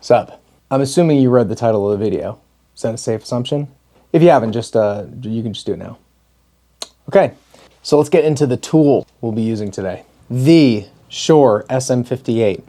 Sup? I'm assuming you read the title of the video. Is that a safe assumption? If you haven't, just you can just do it now. Okay, so let's get into the tool we'll be using today. The Shure SM58.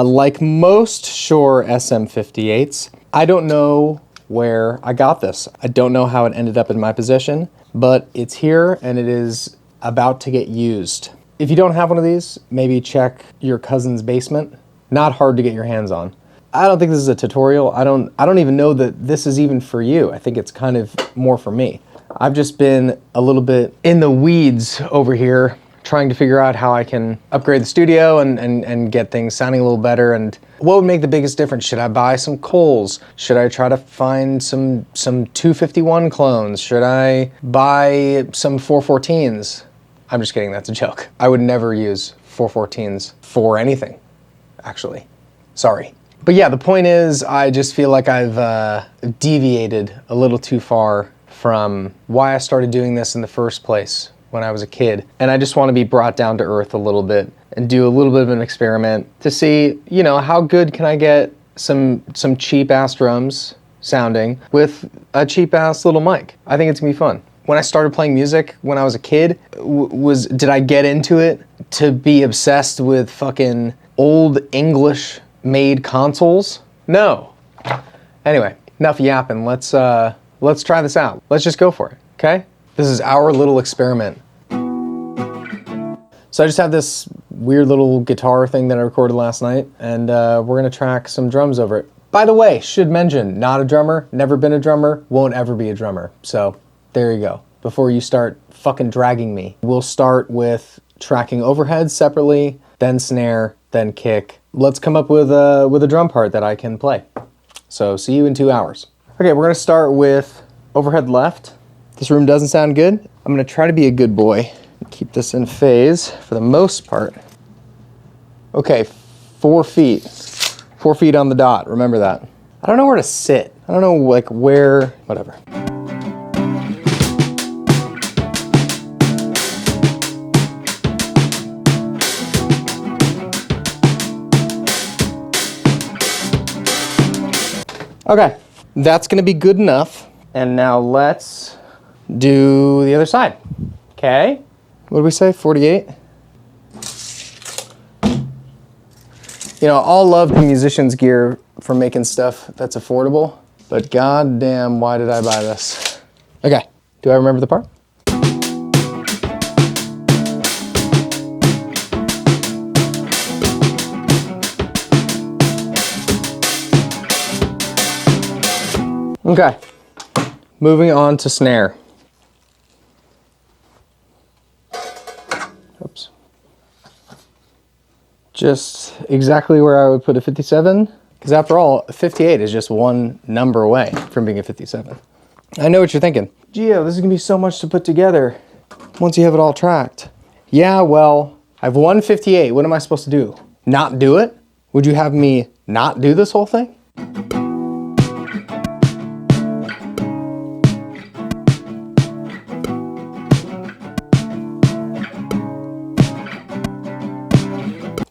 Like most Shure SM58s, I don't know where I got this. I don't know how it ended up in my possession, but it's here and it is about to get used. If you don't have one of these, maybe check your cousin's basement. Not hard to get your hands on. I don't think this is a tutorial. I don't even know that this is even for you. I think it's kind of more for me. I've just been a little bit in the weeds over here, trying to figure out how I can upgrade the studio and get things sounding a little better. And what would make the biggest difference? Should I buy some Coles? Should I try to find some 251 clones? Should I buy some 414s? I'm just kidding, that's a joke. I would never use 414s for anything, actually. Sorry. But yeah, the point is, I just feel like I've deviated a little too far from why I started doing this in the first place when I was a kid. And I just want to be brought down to earth a little bit and do a little bit of an experiment to see, you know, how good can I get some cheap ass drums sounding with a cheap ass little mic. I think it's gonna be fun. When I started playing music when I was a kid, did I get into it to be obsessed with fucking old English made consoles? No. Anyway, enough yapping. Let's try this out. Let's just go for it, okay? This is our little experiment. So I just have this weird little guitar thing that I recorded last night, and we're gonna track some drums over it. By the way, should mention, not a drummer, never been a drummer, won't ever be a drummer. So there you go. Before you start fucking dragging me. We'll start with tracking overheads separately, then snare, then kick. Let's come up with a drum part that I can play. So see you in 2 hours. Okay, we're gonna start with overhead left. This room doesn't sound good. I'm gonna try to be a good boy. Keep this in phase for the most part. Okay, 4 feet. 4 feet on the dot, remember that. I don't know where to sit. I don't know like where, whatever. Okay, that's gonna be good enough. And now let's do the other side. Okay, what did we say, 48? You know, all love to musicians' gear for making stuff that's affordable, but goddamn, why did I buy this? Okay, do I remember the part? Okay, moving on to snare. Oops. Just exactly where I would put a 57, because after all, a 58 is just one number away from being a 57. I know what you're thinking. Gio, this is gonna be so much to put together once you have it all tracked. Yeah, well, I have one 58. What am I supposed to do? Not do it? Would you have me not do this whole thing?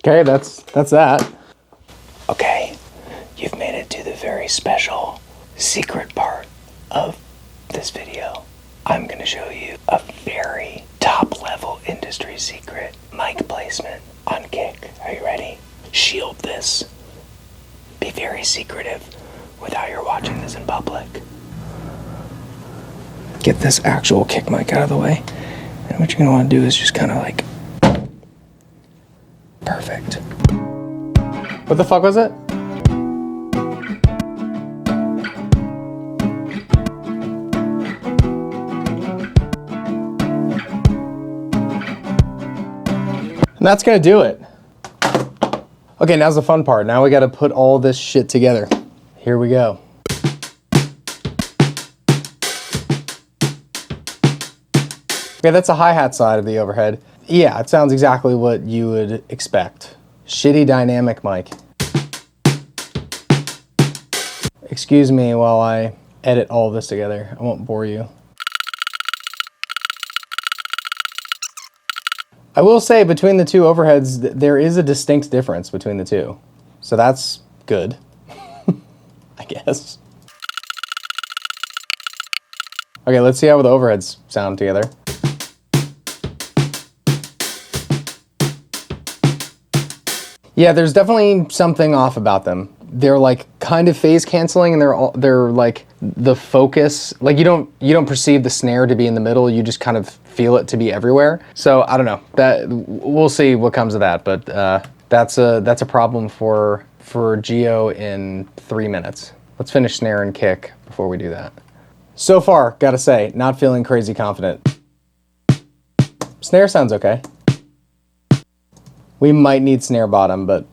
Okay, that's that. Okay, you've made it to the very special secret part of this video. I'm gonna show you a very top level industry secret mic placement on kick. Are you ready? Shield this. Be very secretive with how you're watching this in public. Get this actual kick mic out of the way. And what you're gonna wanna do is just kinda like, perfect. What the fuck was it? And that's gonna do it. Okay, now's the fun part. Now we gotta put all this shit together. Here we go. Okay, that's the hi-hat side of the overhead. Yeah, it sounds exactly what you would expect. Shitty dynamic mic. Excuse me while I edit all of this together. I won't bore you. I will say between the two overheads, there is a distinct difference between the two. So that's good. guess. Okay, let's see how the overheads sound together. Yeah, there's definitely something off about them. They're like kind of phase canceling, and they're like the focus. Like you don't perceive the snare to be in the middle. You just kind of feel it to be everywhere. So I don't know. That we'll see what comes of that. But that's a problem for Geo in 3 minutes. Let's finish snare and kick before we do that. So far, gotta say, not feeling crazy confident. Snare sounds okay. We might need snare bottom, but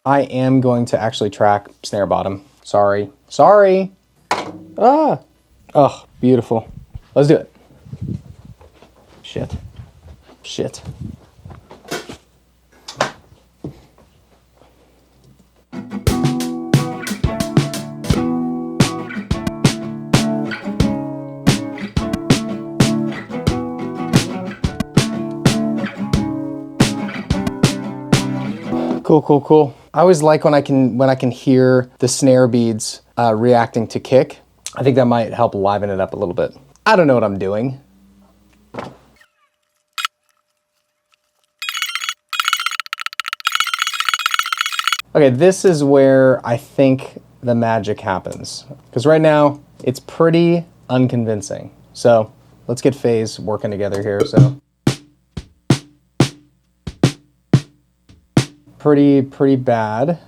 I am going to actually track snare bottom. Sorry. Sorry. Ah. Oh, beautiful. Let's do it. Shit. Shit. Cool, cool, cool. I always like when I can hear the snare beads reacting to kick. I think that might help liven it up a little bit. I don't know what I'm doing. Okay, this is where I think the magic happens. Because right now, it's pretty unconvincing. So let's get phase working together here. So pretty bad.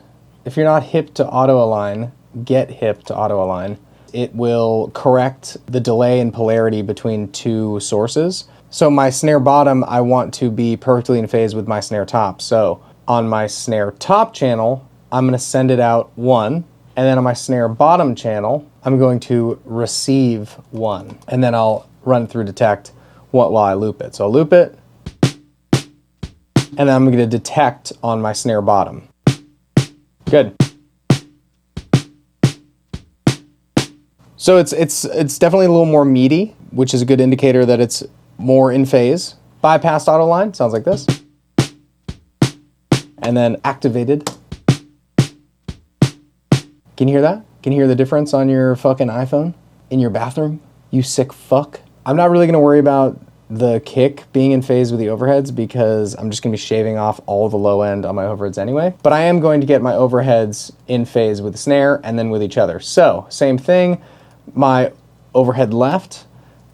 If you're not hip to auto align, get hip to auto align. It will correct the delay and polarity between two sources. So my snare bottom, I want to be perfectly in phase with my snare top. So on my snare top channel, I'm gonna send it out 1. And then on my snare bottom channel, I'm going to receive 1. And then I'll run it through detect while I loop it. So I'll loop it, and then I'm going to detect on my snare bottom. Good. So it's definitely a little more meaty, which is a good indicator that it's more in phase. Bypassed auto line, sounds like this. And then activated. Can you hear that? Can you hear the difference on your fucking iPhone? In your bathroom? You sick fuck. I'm not really gonna worry about the kick being in phase with the overheads because I'm just gonna be shaving off all the low end on my overheads anyway. But I am going to get my overheads in phase with the snare and then with each other. So same thing, my overhead left,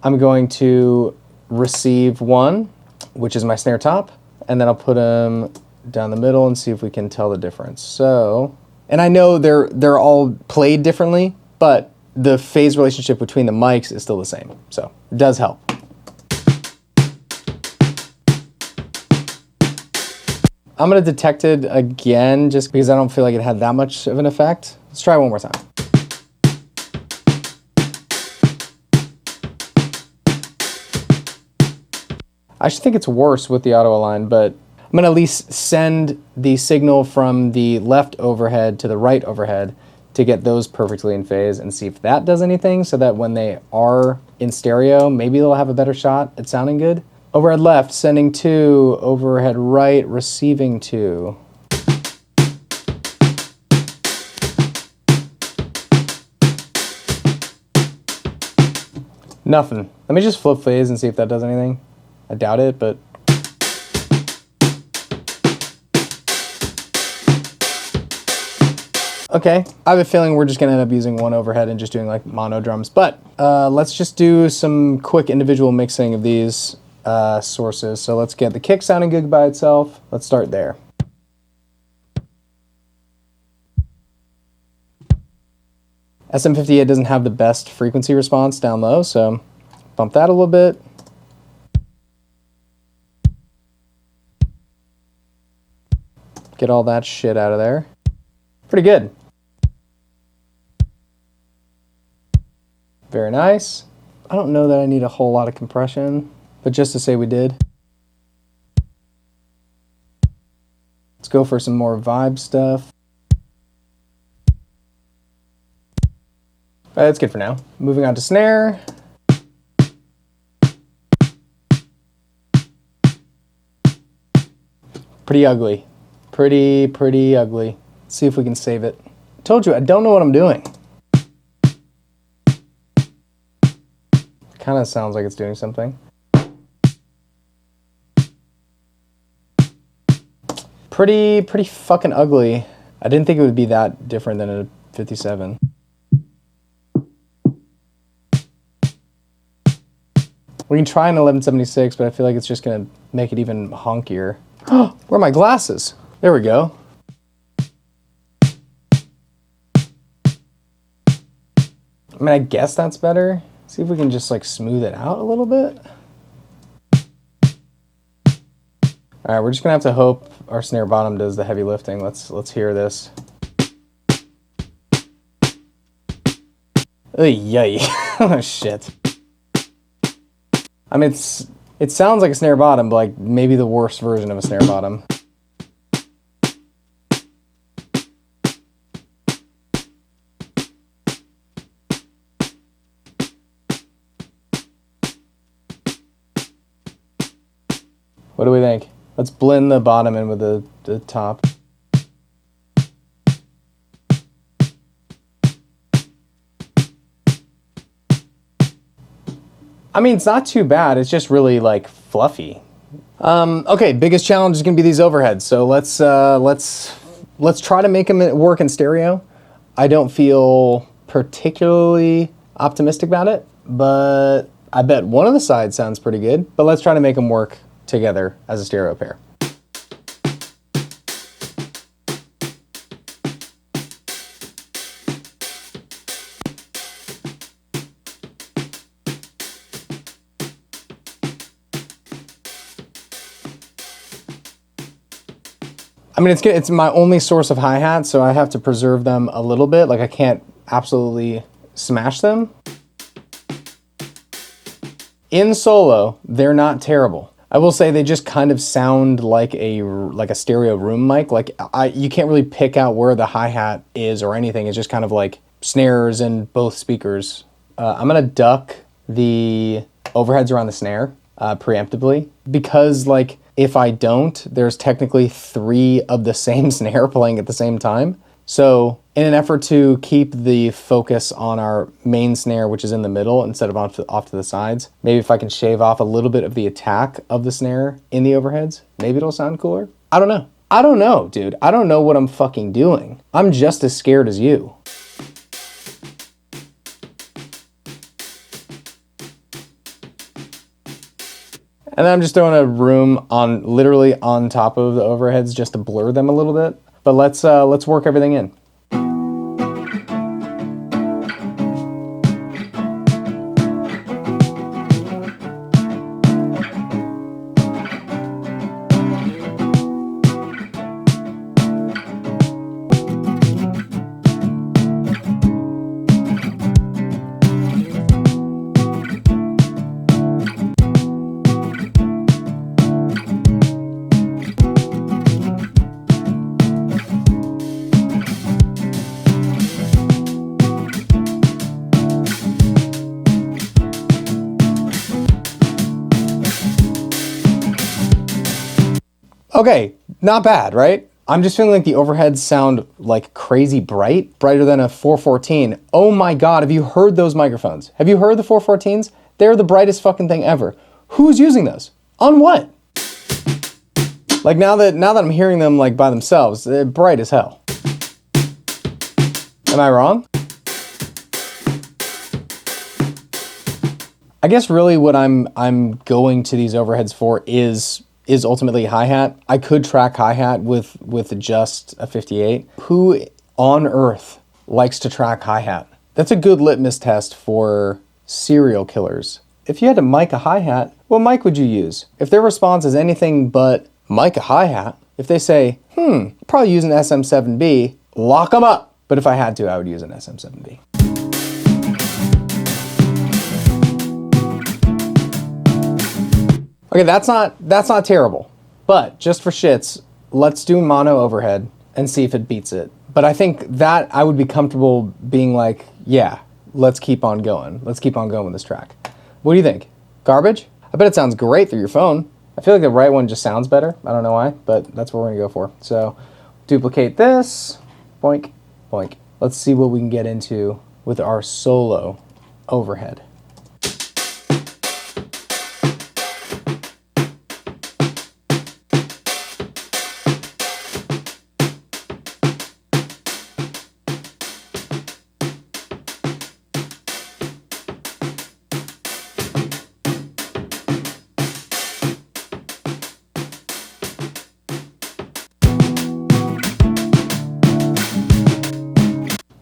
I'm going to receive 1, which is my snare top, and then I'll put them down the middle and see if we can tell the difference. So, and I know they're all played differently, but the phase relationship between the mics is still the same. So it does help. I'm gonna detect it again just because I don't feel like it had that much of an effect. Let's try it one more time. I actually think it's worse with the auto align, but I'm gonna at least send the signal from the left overhead to the right overhead to get those perfectly in phase and see if that does anything so that when they are in stereo, maybe they'll have a better shot at sounding good. Overhead left, sending 2. Overhead right, receiving 2. Nothing. Let me just flip phase and see if that does anything. I doubt it, but... Okay, I have a feeling we're just gonna end up using one overhead and just doing like mono drums, but let's just do some quick individual mixing of these sources. So let's get the kick sounding good by itself. Let's start there. SM58 doesn't have the best frequency response down low, so bump that a little bit. Get all that shit out of there. Pretty good. Very nice. I don't know that I need a whole lot of compression, but just to say we did. Let's go for some more vibe stuff. That's good for now. Moving on to snare. Pretty ugly. Pretty ugly. Let's see if we can save it. Told you, I don't know what I'm doing. Kind of sounds like it's doing something. Pretty fucking ugly. I didn't think it would be that different than a 57. We can try an 1176, but I feel like it's just gonna make it even honkier. Where are my glasses? There we go. I mean, I guess that's better. See if we can just like smooth it out a little bit. All right, we're just gonna have to hope our snare bottom does the heavy lifting. Let's hear this. Yay! Oh shit. I mean, it sounds like a snare bottom, but like maybe the worst version of a snare bottom. What do we think? Let's blend the bottom in with the top. I mean, it's not too bad. It's just really like fluffy. Okay, biggest challenge is gonna be these overheads. So let's try to make them work in stereo. I don't feel particularly optimistic about it, but I bet one of the sides sounds pretty good. But let's try to make them work together as a stereo pair. I mean, it's my only source of hi-hat, so I have to preserve them a little bit. Like, I can't absolutely smash them. In solo, they're not terrible. I will say they just kind of sound like a stereo room mic. Like, you can't really pick out where the hi-hat is or anything. It's just kind of like snares in both speakers. I'm gonna duck the overheads around the snare preemptively, because like if I don't, there's technically 3 of the same snare playing at the same time. So in an effort to keep the focus on our main snare, which is in the middle instead of off to the sides, maybe if I can shave off a little bit of the attack of the snare in the overheads, maybe it'll sound cooler. I don't know. I don't know, dude. I don't know what I'm fucking doing. I'm just as scared as you. And then I'm just throwing a room on, literally on top of the overheads just to blur them a little bit. But let's work everything in. Okay, not bad, right? I'm just feeling like the overheads sound like crazy bright, brighter than a 414. Oh my God, have you heard those microphones? Have you heard the 414s? They're the brightest fucking thing ever. Who's using those? On what? Like now that I'm hearing them like by themselves, they're bright as hell. Am I wrong? I guess really what I'm going to these overheads for is ultimately hi-hat. I could track hi-hat with just a 58. Who on earth likes to track hi-hat? That's a good litmus test for serial killers. If you had to mic a hi-hat, what mic would you use? If their response is anything but mic a hi-hat, if they say, probably use an SM7B, lock them up. But if I had to, I would use an SM7B. Okay, that's not terrible, but just for shits, let's do mono overhead and see if it beats it. But I think that I would be comfortable being like, yeah, let's keep on going. Let's keep on going with this track. What do you think? Garbage? I bet it sounds great through your phone. I feel like the right one just sounds better. I don't know why, but that's what we're gonna go for. So duplicate this, boink, boink. Let's see what we can get into with our solo overhead.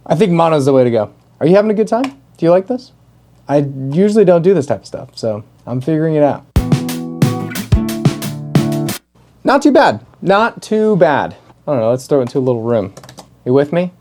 I think mono's the way to go. Are you having a good time? Do you like this? I usually don't do this type of stuff, so I'm figuring it out. Not too bad. Not too bad. I don't know, let's throw it into a little room. You with me?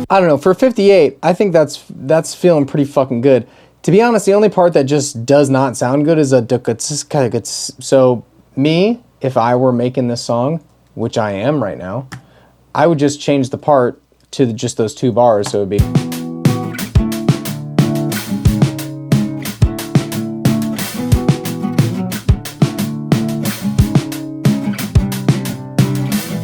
I don't know, for 58, I think that's feeling pretty fucking good. To be honest, the only part that just does not sound good is a so me, if I were making this song, which I am right now, I would just change the part to just those 2 bars, so it would be.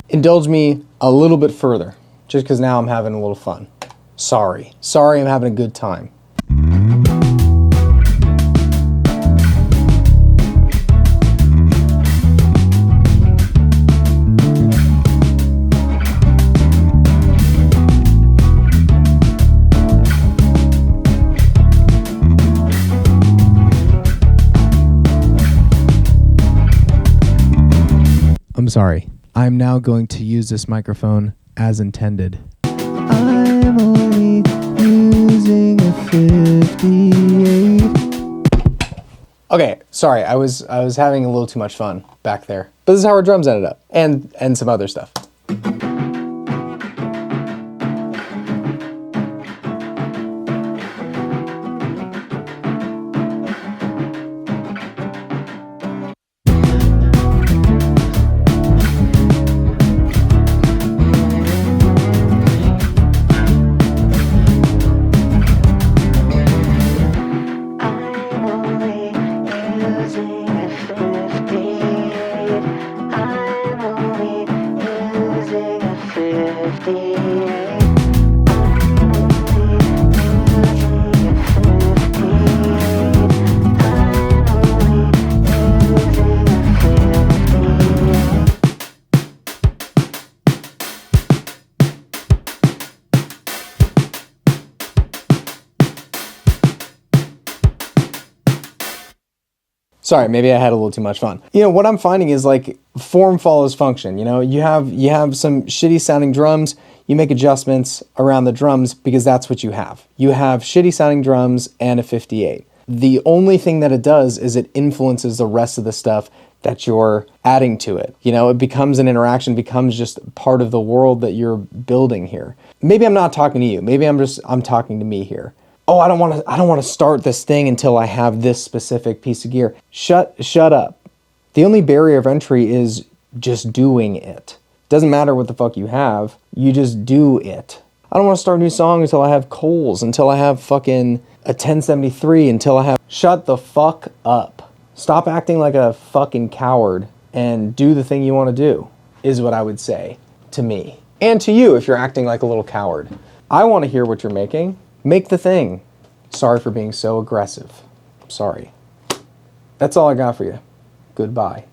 Indulge me a little bit further, just because now I'm having a little fun. Sorry. Sorry, I'm having a good time. I'm sorry. I'm now going to use this microphone as intended. I'm only using a 58. Okay, sorry. I was having a little too much fun back there. But this is how our drums ended up, and some other stuff. Sorry, maybe I had a little too much fun. You know, what I'm finding is like form follows function. You know, you have some shitty sounding drums, you make adjustments around the drums because that's what you have. You have shitty sounding drums and a 58. The only thing that it does is it influences the rest of the stuff that you're adding to it. You know, it becomes an interaction, becomes just part of the world that you're building here. Maybe I'm not talking to you. Maybe I'm talking to me here. Oh, I don't want to start this thing until I have this specific piece of gear. Shut up. The only barrier of entry is just doing it. Doesn't matter what the fuck you have, you just do it. I don't want to start a new song until I have Coles, until I have fucking a 1073, until I have... Shut the fuck up. Stop acting like a fucking coward and do the thing you want to do, is what I would say to me. And to you if you're acting like a little coward. I want to hear what you're making. Make the thing. Sorry for being so aggressive. I'm sorry. That's all I got for you. Goodbye.